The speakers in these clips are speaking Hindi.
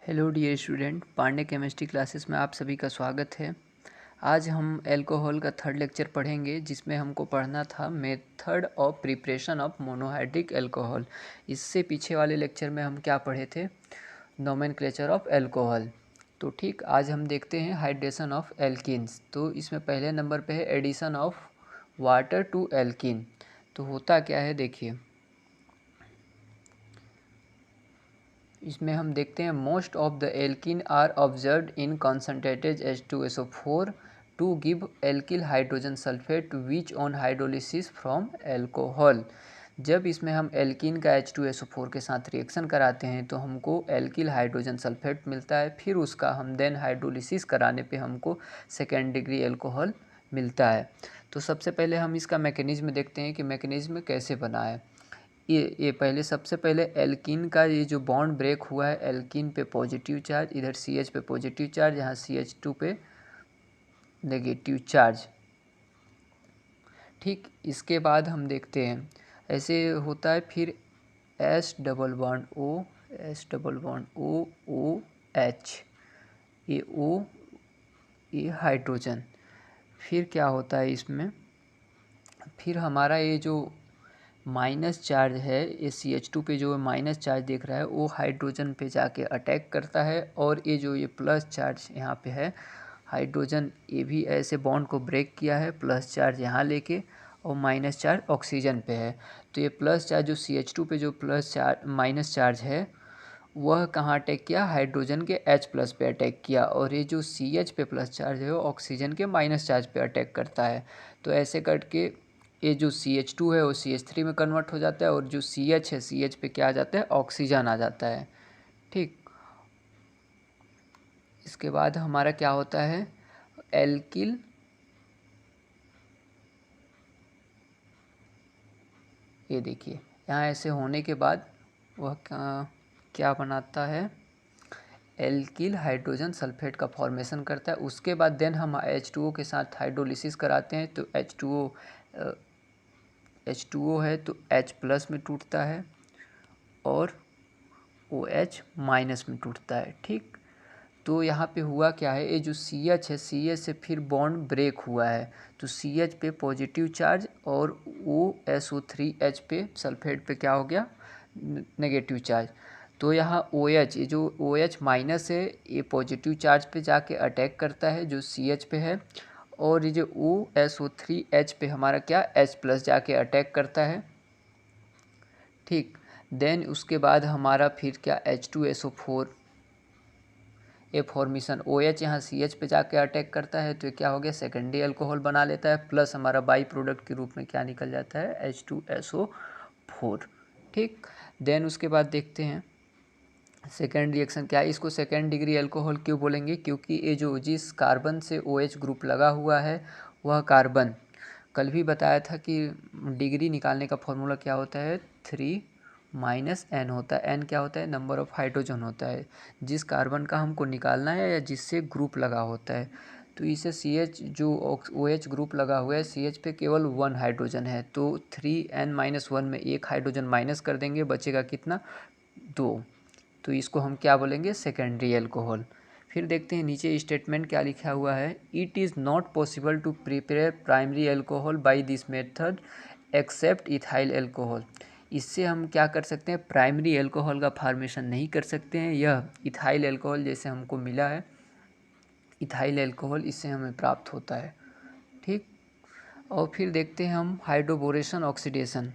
Hello dear student, Pandey chemistry classes में आप सभी का स्वागत है। आज हम एल्कोहल का थर्ड लेक्चर पढ़ेंगे, जिसमें हमको पढ़ना था method of preparation of monohydric alcohol. इससे पीछे वाले लेक्चर में हम क्या पढ़े थे? Nomenclature of alcohol. तो ठीक, आज हम देखते हैं हाइड्रेशन ऑफ एल्कीन्स। तो इसमें पहले नंबर पे है addition of water to alkene. तो होता क्या है देखिए, इसमें हम देखते हैं most of the alkene are observed in concentrated H2SO4 to give alkyl hydrogen sulphate which on hydrolysis from alcohol. जब इसमें हम एल्कीन का H2SO4 के साथ रिएक्शन कराते हैं तो हमको एल्किल हाइड्रोजन सल्फेट मिलता है। फिर उसका हम देन हाइड्रोलिसिस कराने पे हमको सेकेंड डिग्री एल्कोहल मिलता है। तो सबसे पहले हम इसका मैकेनिज्म देखते हैं कि मैकेनिज्म कैसे बना है। ये पहले सबसे पहले एल्कीन का ये जो बॉन्ड ब्रेक हुआ है, एल्कीन पे पॉजिटिव चार्ज, इधर CH पे पॉजिटिव चार्ज, यहाँ CH2 पे नेगेटिव चार्ज। ठीक, इसके बाद हम देखते हैं ऐसे होता है। फिर S double bond O OH, ये O, ये हाइड्रोजन। फिर क्या होता है इसमें, फिर हमारा ये जो माइनस चार्ज है, ये CH2 पे जो माइनस चार्ज देख रहा है वो हाइड्रोजन पे जाके अटैक करता है, और ये प्लस चार्ज यहाँ पे है, हाइड्रोजन ये भी ऐसे बॉन्ड को ब्रेक किया है, प्लस चार्ज यहाँ लेके, और माइनस चार्ज ऑक्सीजन पे है। तो ये प्लस चार्ज जो CH2 पे जो प्लस चार्ज माइनस चार्ज है वह कहाँ अटैक किया? हाइड्रोजन के H प्लस पे अटैक किया, और ये जो CH पे प्लस चार्ज है वो ऑक्सीजन के माइनस चार्ज पे अटैक करता है। तो ऐसे करके ये जो CH2 है वो CH3 में कन्वर्ट हो जाता है, और जो CH है CH पे क्या आ जाता है? ऑक्सीजन आ जाता है। ठीक, इसके बाद हमारा क्या होता है? एल्किल ये देखिए, यहाँ ऐसे होने के बाद वह क्या बनाता है? एल्किल हाइड्रोजन सल्फेट का फॉर्मेशन करता है। उसके बाद देन हम H2O के साथ हाइड्रोलिसिस कराते हैं, तो H2O है तो H प्लस में टूटता है और OH माइनस में टूटता है। ठीक, तो यहाँ पे हुआ क्या है, ये जो CH है CH से फिर बॉन्ड ब्रेक हुआ है, तो CH पे पॉजिटिव चार्ज और OSO3H पे सल्फेट पे क्या हो गया? Negative charge. तो यहाँ OH, ये जो OH माइनस है ये पॉजिटिव चार्ज पे जाके अटैक करता है जो CH पे है, और ये जो OSO3H पे हमारा क्या? H प्लस जाके अटैक करता है। ठीक, देन उसके बाद हमारा फिर क्या? H2SO4 ये फॉर्मेशन OH यहाँ CH पे जाके अटैक करता है, तो ये क्या हो गया? सेकेंडरी अल्कोहल बना लेता है, प्लस हमारा बाई प्रोडक्ट के रूप में क्या निकल जाता है? H2SO4। ठीक, देन उसके बाद देखते हैं सेकेंड रिएक्शन क्या है। इसको सेकेंड डिग्री अल्कोहल क्यों बोलेंगे? क्योंकि ये जो जिस कार्बन से OH ग्रुप लगा हुआ है वह कार्बन, कल भी बताया था कि डिग्री निकालने का फॉर्मूला क्या होता है? 3 - n होता है। n क्या होता है? नंबर ऑफ हाइड्रोजन होता है जिस कार्बन का हमको निकालना है या जिससे ग्रुप लगा होता है। तो इसे CH जो OH ग्रुप लगा हुआ है, CH पे केवल 1 हाइड्रोजन है, तो 3n - 1 में एक हाइड्रोजन माइनस कर देंगे, बचेगा कितना? 2। तो इसको हम क्या बोलेंगे? Secondary alcohol. फिर देखते हैं नीचे स्टेटमेंट क्या लिखा हुआ है। It is not possible to prepare primary alcohol by this method except ethyl alcohol. इससे हम क्या कर सकते हैं? प्राइमरी एल्कोहल का फॉर्मेशन नहीं कर सकते हैं। यह इथाइल एल्कोहल जैसे हमको मिला है, इथाइल एल्कोहल इससे हमें प्राप्त होता है। ठीक, और फिर देखते हैं हम हाइड्रोबोरेशन ऑक्सीडेशन।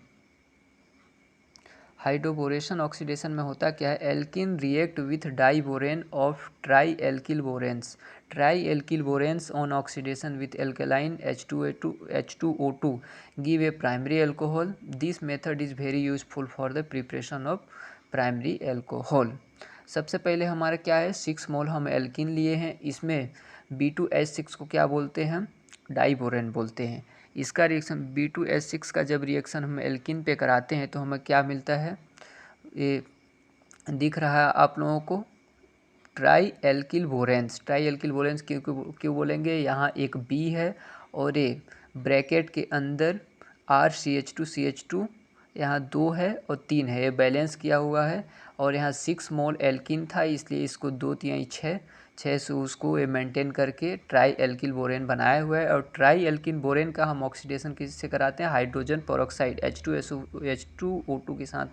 हाइड्रोबोरेशन ऑक्सीडेशन में होता क्या है? Alkene react with diborane of tri alkyl boranes. Tri alkyl boranes on oxidation with alkaline H2O2 give a primary alcohol. This method is very useful for the preparation of primary alcohol. सबसे पहले हमारा क्या है? 6 मोल हम एल्किन लिए हैं, इसमें B2H6 को क्या बोलते हैं? डाइबोरेन बोलते हैं। इसका रिएक्शन B2H6 का जब रिएक्शन हम एल्किन पे कराते हैं तो हमें क्या मिलता है? ये दिख रहा है आप लोगों को, try alkyl boranes. Tri alkyl boranes क्यों क्यों बोलेंगे? यहाँ एक B है और ये ब्रैकेट के अंदर RCH2CH2 यहाँ 2 है और 3 है, ये बैलेंस किया हुआ है। और यहाँ 6 मोल एल्किन था, इसलिए इसको 2 तिहाई 6 से उसको ये मेंटेन करके ट्राई एल्किल बोरेन बनाया हुआ है। और ट्राई एल्किन बोरेन का हम ऑक्सीडेशन किससे कराते हैं, हाइड्रोजन पेरोक्साइड H2O2 के साथ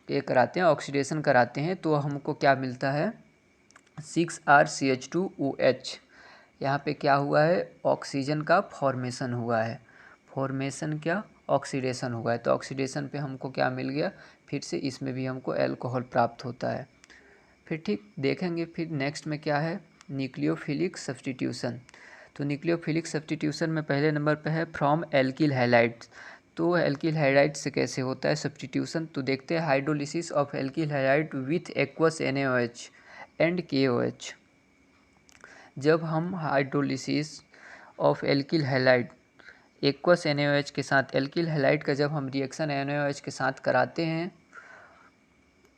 ये कराते हैं, ऑक्सीडेशन कराते हैं। तो हमको क्या मिलता है, 6RCH2OH। यहाँ पे क्या हुआ है, ऑक्सीजन का फॉर्मेशन हुआ है, फॉर्मेशन क्या, ऑक्सीडेशन हुआ है। तो ऑक्सीडेशन पे हमको क्या मिल गया, फिर से इसमें भी हमको अल्कोहल प्राप्त होता है। फिर ठीक देखेंगे फिर नेक्स्ट में क्या है, न्यूक्लियोफिलिक सब्स्टिट्यूशन। तो न्यूक्लियोफिलिक सब्स्टिट्यूशन में पहले नंबर पे है फ्रॉम एल्किल हैलाइड्स। तो एल्किल हैलाइड से कैसे होता है सब्स्टिट्यूशन, तो देखते हैं hydrolysis of alkyl halide with aqueous NaOH and KOH। जब हम hydrolysis of alkyl halide aqueous NaOH के साथ, एल्किल हैलाइड का जब हम रिएक्शन NaOH के साथ कराते हैं,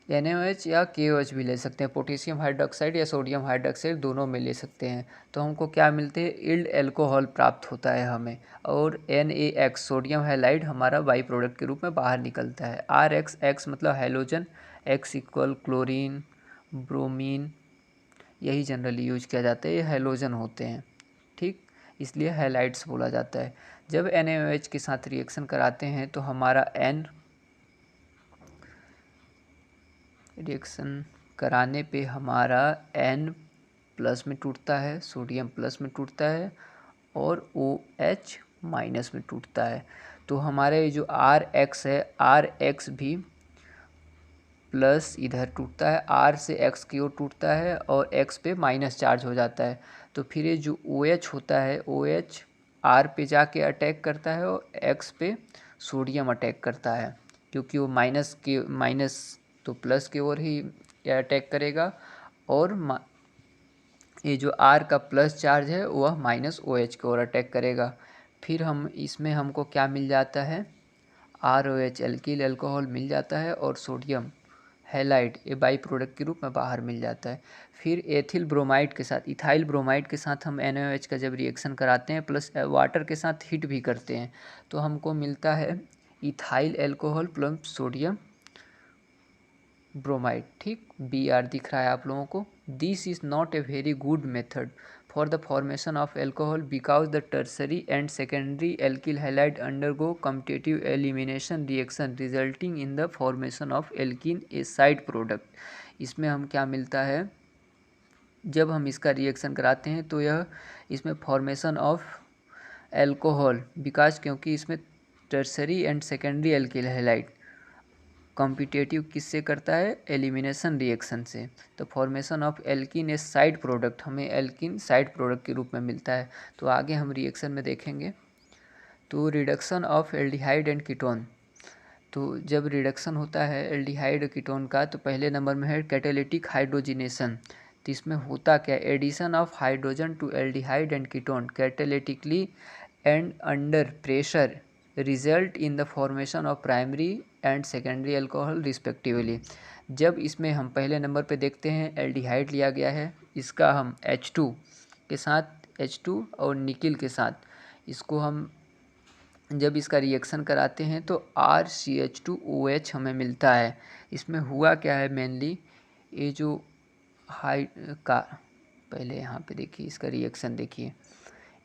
NaOH या KOH भी ले सकते हैं, पोटेशियम हाइड्रोक्साइड या सोडियम हाइड्रोक्साइड दोनों में ले सकते हैं। तो हमको क्या मिलते हैं, इल्ड एल्कोहल प्राप्त होता है हमें। और NaX सोडियम हैलाइड हमारा बाई प्रोडक्ट के रूप में बाहर निकलता है। RX मतलब halogen, X equal chlorine, bromine, यही जनरली यूज किया जाता है, ये हैलोजन होते हैं, ठीक, इसलिए हैलाइड्स बोला जाता है। जब NaOH के साथ रिएक्शन कराते हैं तो हमारा N रिएक्शन कराने पे हमारा N प्लस में टूटता है, सोडियम प्लस में टूटता है और OH माइनस में टूटता है। तो हमारे जो RX है, RX भी प्लस इधर टूटता है, R से X की ओर टूटता है और X पे माइनस चार्ज हो जाता है। तो फिर ये जो OH होता है, OH R पे जाके अटैक करता है और X पे सोडियम अटैक करता है, क्योंकि वो माइनस तो प्लस की ओर ही अटैक करेगा। और ये जो R का प्लस चार्ज है वह माइनस OH की ओर अटैक करेगा। फिर हम इसमें हमको क्या मिल जाता है, ROH एल्किल अल्कोहल मिल जाता है और सोडियम हैलाइड ये बाई प्रोडक्ट के रूप में बाहर मिल जाता है। फिर एथिल ब्रोमाइड के साथ, इथाइल ब्रोमाइड के साथ हम NaOH का जब रिएक्शन कराते हैं प्लस वाटर के साथ हीट भी करते हैं, तो हमको मिलता है ethyl alcohol plus sodium bromide, ठीक, Br दिख रहा है आप लोगों को। This is not a very good method for the formation of alcohol because the tertiary and secondary alkyl halide undergo competitive elimination reaction resulting in the formation of alkene a side product। इसमें हम क्या मिलता है, जब हम इसका रिएक्शन कराते हैं तो यह इसमें फॉर्मेशन ऑफ एल्कोहल बिकॉज, क्योंकि इसमें tertiary and secondary alkyl halide competitive किससे करता है, एलिमिनेशन रिएक्शन से। तो formation of alkene a side product, हमें एल्किन साइड प्रोडक्ट के रूप में मिलता है। तो आगे हम रिएक्शन में देखेंगे। तो reduction of aldehyde and ketone. तो जब रिडक्शन होता है एल्डिहाइड कीटोन का, तो पहले नंबर में है कैटालिटिक हाइड्रोजिनेशन। तो इसमें होता क्या, addition of hydrogen to aldehyde and ketone catalytically and under pressure result in the formation of primary and secondary alcohol respectively. जब इसमें हम पहले नंबर पे देखते हैं एल्डिहाइड लिया गया है, इसका हम H2 के साथ, H2 और निकिल के साथ इसको हम जब इसका रिएक्शन कराते हैं तो RCH2OH हमें मिलता है। इसमें हुआ क्या है मेनली, ये जो पहले यहाँ पे देखिए इसका रिएक्शन देखिए,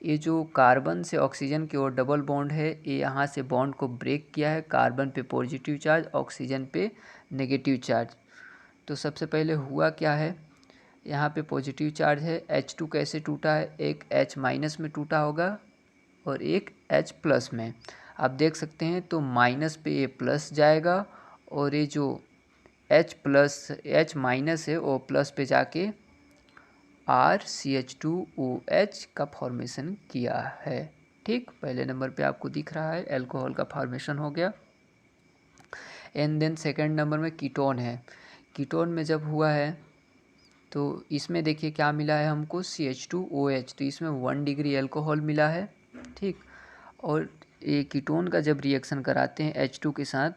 ये जो कार्बन से ऑक्सीजन की ओर डबल बॉन्ड है, ये यहाँ से बॉन्ड को ब्रेक किया है, कार्बन पे पॉजिटिव चार्ज, ऑक्सीजन पे नेगेटिव चार्ज। तो सबसे पहले हुआ क्या है, यहाँ पे पॉजिटिव चार्ज है, H2 कैसे टूटा है, एक H माइनस में टूटा होगा और एक H प्लस में। आप देख सकते हैं तो माइनस पे ये प्लस जाएगा और ये जो H माइनस है वो प्लस पे जाके RCH2OH का फॉर्मेशन किया है, ठीक, पहले नंबर पे आपको दिख रहा है अल्कोहल का फॉर्मेशन हो गया। एंड देन सेकंड नंबर में कीटोन है। कीटोन में जब हुआ है तो इसमें देखिए क्या मिला है हमको, CH2OH, तो इसमें 1 डिग्री अल्कोहल मिला है, ठीक। और ये कीटोन का जब रिएक्शन कराते हैं H2 के साथ,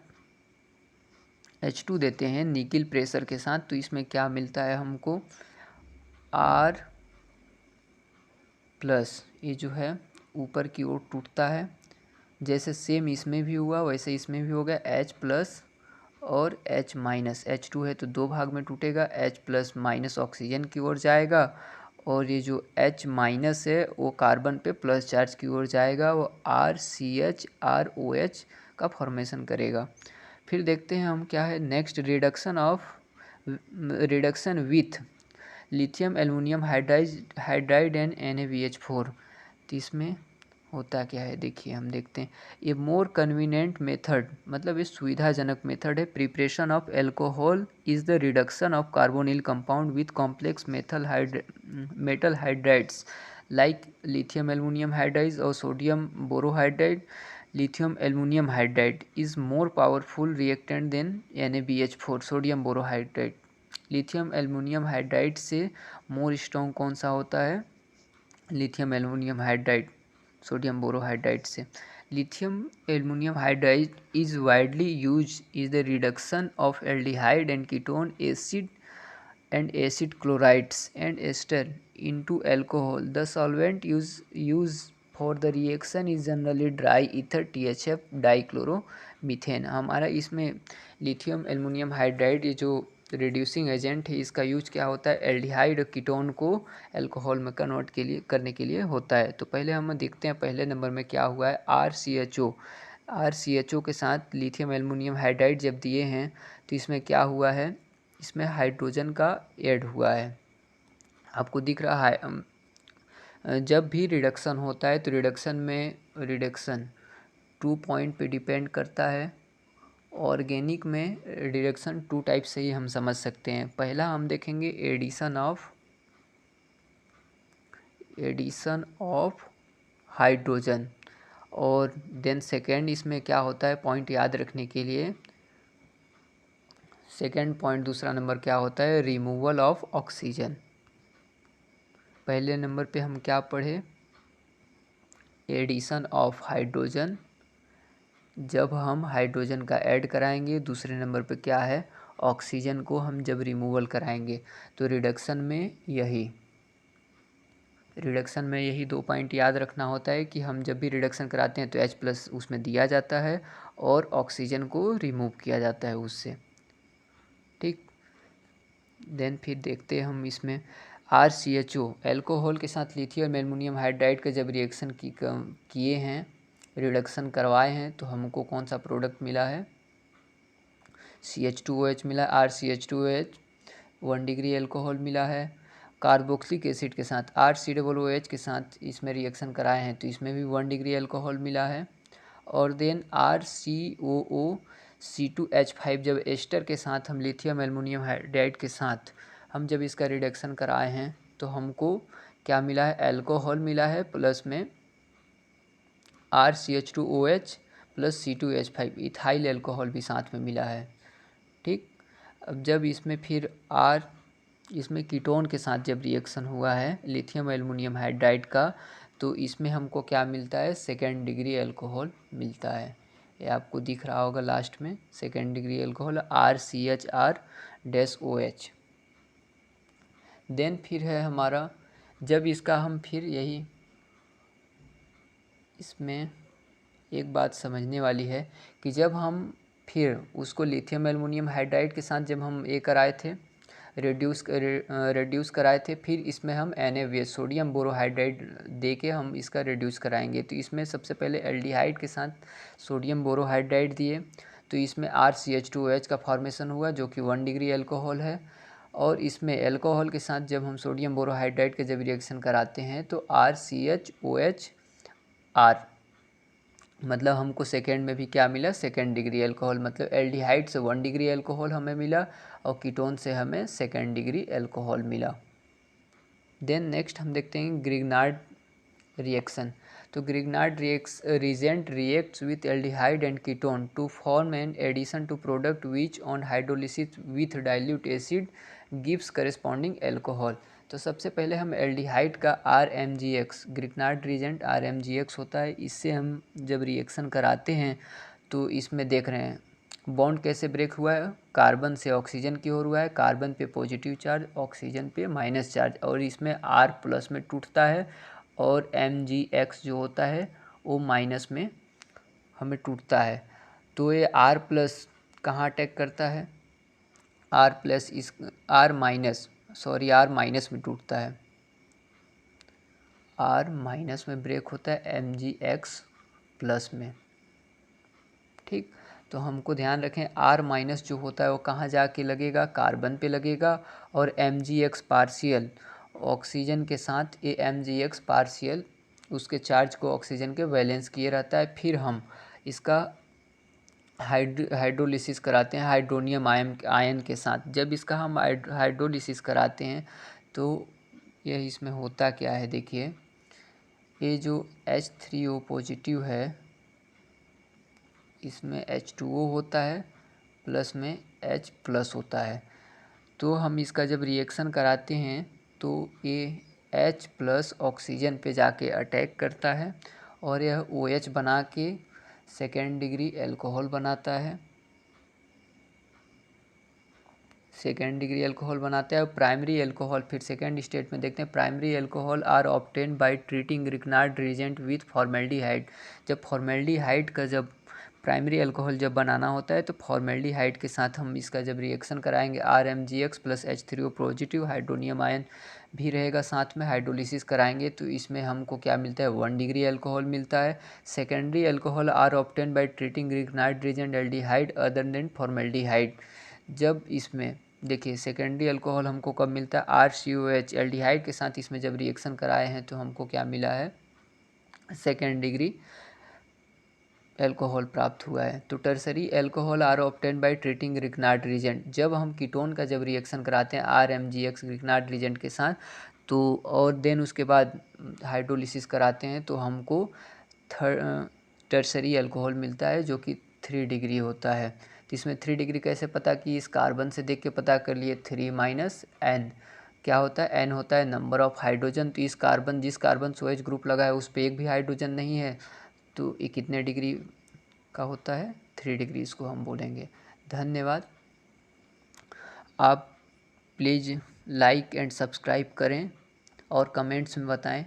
H2 देते हैं निकिल प्रेशर के साथ, तो इसमें क्या मिलता है हमको, R प्लस, ये जो है ऊपर की ओर टूटता है जैसे सेम इसमें भी हुआ वैसे इसमें भी होगा, H प्लस और H माइनस, H2 है तो दो भाग में टूटेगा, H प्लस माइनस ऑक्सीजन की ओर जाएगा और ये जो H माइनस है वो कार्बन पे प्लस चार्ज की ओर जाएगा, वो RCH ROH का फॉर्मेशन करेगा। फिर देखते हैं हम क्या है next, reduction with lithium aluminium hydride and NaBH4। तो इसमें होता क्या है देखिए, हम देखते हैं। ये मोर कन्वीनियंट मेथड, मतलब ये सुविधाजनक मेथड है। Preparation of alcohol is the reduction of carbonyl compound with complex metal hydrides like lithium aluminium hydride और sodium borohydride. Lithium aluminium hydride is more powerful reactant than NaBH4 sodium borohydride. Lithium aluminium hydride से मोर स्ट्रॉन्ग कौन सा होता है? Lithium aluminium hydride sodium borohydride से। Lithium aluminium hydride is widely use is the reduction of aldehyde and ketone acid chlorides and ester into alcohol. The solvent used for the reaction is generally dry ether THF dichloromethane. हमारा इसमें लिथियम एल्युमिनियम हाइड्राइड ये जो रिड्यूसिंग एजेंट है इसका यूज क्या होता है? एल्डिहाइड और कीटोन को अल्कोहल में कन्वर्ट करने के लिए होता है। तो पहले हम देखते हैं पहले नंबर में क्या हुआ है। RCHO के साथ लिथियम एल्युमिनियम हाइड्राइड जब दिए हैं तो इसमें क्या हुआ है? इसमें हाइड्रोजन का ऐड हुआ है, आपको दिख रहा है। जब भी रिडक्शन होता है तो रिडक्शन 2 पॉइंट पे डिपेंड करता है। ऑर्गेनिक में रिडक्शन 2 टाइप से ही हम समझ सकते हैं। पहला हम देखेंगे एडिशन ऑफ हाइड्रोजन, और देन सेकेंड इसमें क्या होता है पॉइंट याद रखने के लिए, सेकेंड पॉइंट दूसरा नंबर क्या होता है? Removal of oxygen. पहले नंबर पे हम क्या पढ़े? एडिशन ऑफ हाइड्रोजन, जब हम हाइड्रोजन का ऐड कराएंगे। दूसरे नंबर पे क्या है? ऑक्सीजन को हम जब रिमूवल कराएंगे। तो रिडक्शन में यही 2 पॉइंट याद रखना होता है कि हम जब भी रिडक्शन कराते हैं तो H प्लस उसमें दिया जाता है और ऑक्सीजन को रिमूव किया जाता है उससे, ठीक। देन फिर देखते हैं हम इसमें RCHO एल्कोहल के साथ लिथियम एल्युमिनियम हाइड्राइड का जब रिएक्शन किए हैं, रिडक्शन करवाए हैं, तो हमको कौन सा प्रोडक्ट मिला है? CH2OH मिला। RCH2OH 1 डिग्री एल्कोहल मिला है। कार्बोक्सिलिक एसिड के साथ RCOOH के साथ इसमें रिएक्शन कराए हैं तो इसमें भी 1 डिग्री एल्कोहल मिला है। और देन RCOOC2H5 जब एस्टर के साथ हम लिथियम एल्युमिनियम हाइड्राइड के साथ हम जब इसका रिडक्शन कराए हैं तो हमको क्या मिला है? एल्कोहल मिला है, प्लस में RCH2OH plus C2H5 ethyl alcohol भी साथ में मिला है, ठीक। अब जब इसमें फिर इसमें कीटोन के साथ जब रिएक्शन हुआ है लिथियम एल्युमिनियम हाइड्राइड का, तो इसमें हमको क्या मिलता है? सेकेंड डिग्री एल्कोहल मिलता है। ये आपको दिख रहा होगा लास्ट में, second degree alcohol RCHR-OH। Then फिर है हमारा, जब इसका हम फिर यही, इसमें एक बात समझने वाली है कि जब हम फिर उसको लिथियम एल्युमिनियम हाइड्राइड के साथ जब हम कराए थे, रिड्यूस कराए थे, फिर इसमें हम NaBH सोडियम बोरोहाइड्राइड दे के हम इसका रिड्यूस कराएंगे। तो इसमें सबसे पहले एल्डिहाइड के साथ सोडियम बोरोहाइड्राइड दिए तो इसमें RCH2OH का फॉर्मेशन हुआ जो कि 1 डिग्री एल्कोहल है। और इसमें एल्कोहल के साथ जब हम सोडियम बोरोहाइड्राइड का जब रिएक्शन कराते हैं तो RCHOHR, मतलब हमको सेकेंड में भी क्या मिला? सेकेंड डिग्री एल्कोहल, मतलब एल्डिहाइड से 1 डिग्री एल्कोहल हमें मिला और कीटोन से हमें सेकेंड डिग्री एल्कोहल मिला। देन नेक्स्ट हम देखते हैं ग्रिग्नार्ड रिएक्शन। तो Grignard reagent reacts with aldehyde and ketone to form an addition to product which on hydrolysis with dilute acid gives corresponding alcohol. तो सबसे पहले हम एल्डिहाइड का RMGX, ग्रिग्नार्ड रिएजेंट RMGX होता है, इससे हम जब रिएक्शन कराते हैं तो इसमें देख रहे हैं बॉन्ड कैसे ब्रेक हुआ है? कार्बन से ऑक्सीजन की ओर हुआ है, कार्बन पे पॉजिटिव चार्ज, ऑक्सीजन पे माइनस चार्ज, और इसमें R प्लस में टूटता है और MgX जो होता है वो माइनस में हमें टूटता है। तो ये R प्लस कहाँ अटैक करता है, R प्लस इस R माइनस में टूटता है, R माइनस में ब्रेक होता है MgX प्लस में। ठीक, तो हमको ध्यान रखें R माइनस जो होता है वो कहाँ जाके लगेगा, कार्बन पे लगेगा, और MgX पार्शियल ऑक्सीजन के साथ ये MgX पार्शियल उसके चार्ज को ऑक्सीजन के वैलेंस किए रहता है। फिर हम इसका हाइड्रोलिसिस कराते हैं हाइड्रोनियम आयन के साथ। जब इसका हम हाइड्रोलिसिस कराते हैं तो यह इसमें होता क्या है, देखिए ये जो H3O पॉजिटिव है इसमें H2O होता है, प्लस में H प्लस होता है। तो हम इसका जब रिएक्शन कराते हैं तो ये H प्लस ऑक्सीजन पे जाके अटैक करता है और यह OH बना के सेकेंड डिग्री एल्कोहल बनाता है, सेकेंड डिग्री एल्कोहल बनाता है। और प्राइमरी एल्कोहल फिर सेकेंड स्टेट में देखते हैं, primary alcohol are obtain by treating Grignard reagent with formaldehyde. जब फॉर्मेल्डिहाइड का जब प्राइमरी अल्कोहल जब बनाना होता है तो फॉर्मेल्डिहाइड के साथ हम इसका जब रिएक्शन कराएंगे RMgX plus H3O positive hydronium ion भी रहेगा साथ में, हाइड्रोलिसिस कराएंगे तो इसमें हमको क्या मिलता है, 1 डिग्री अल्कोहल मिलता है। Secondary alcohol are obtain by treating Grignard reagent aldehyde other than formaldehyde. जब इसमें देखिए सेकेंडरी अल्कोहल हमको कब मिलता है, RCOH एल्डिहाइड के साथ इसमें जब रिएक्शन कराए हैं तो हमको क्या मिला है, सेकेंड डिग्री एल्कोहल प्राप्त हुआ है। तो tertiary alcohol are obtain by treating Grignard reagent. जब हम कीटोन का जब रिएक्शन कराते हैं RMgX रिकनार्ड रिएजेंट के साथ तो और देन उसके बाद हाइड्रोलिसिस कराते हैं तो हमको टर्सरी एल्कोहल मिलता है जो कि 3 डिग्री होता है। तो इसमें 3 डिग्री कैसे पता कि, इस कार्बन से देख के पता कर लिए, 3 माइनस N क्या होता है, N होता है नंबर ऑफ हाइड्रोजन। तो इस कार्बन जिस कार्बन से OH ग्रुप लगा है उस पर एक भी हाइड्रोजन नहीं है, तो ये कितने डिग्री का होता है, 3 डिग्री इसको हम बोलेंगे। धन्यवाद। आप प्लीज़ लाइक एंड सब्सक्राइब करें और कमेंट्स में बताएं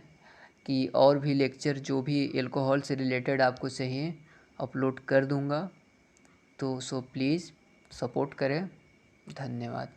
कि और भी लेक्चर जो भी एल्कोहल से रिलेटेड आपको चाहिए अपलोड कर दूंगा, तो प्लीज़ सपोर्ट करें। धन्यवाद।